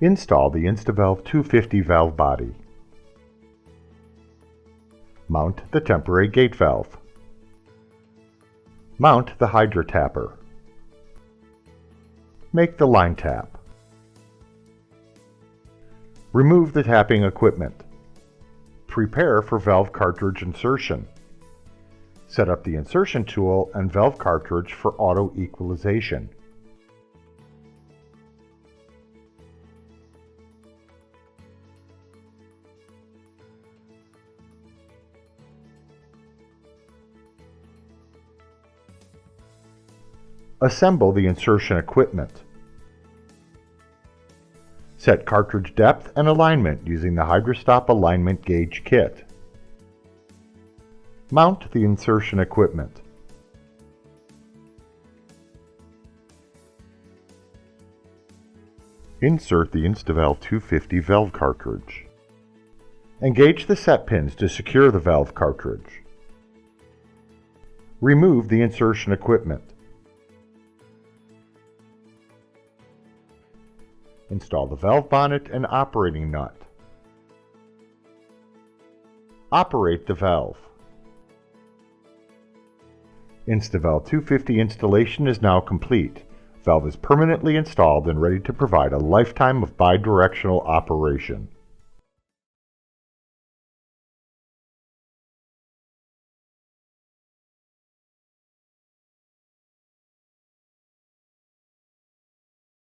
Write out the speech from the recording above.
Install the Insta-Valve 250 valve body. Mount the temporary gate valve. Mount the hydro tapper. Make the line tap. Remove the tapping equipment. Prepare for valve cartridge insertion. Set up the insertion tool and valve cartridge for auto equalization. Assemble the insertion equipment. Set cartridge depth and alignment using the Hydrostop alignment gauge kit. Mount the insertion equipment. Insert the Insta-Valve 250 valve cartridge. Engage the set pins to secure the valve cartridge. Remove the insertion equipment. Install the valve bonnet and operating nut. Operate the valve. Insta-Valve 250 installation is now complete. Valve is permanently installed and ready to provide a lifetime of bidirectional operation.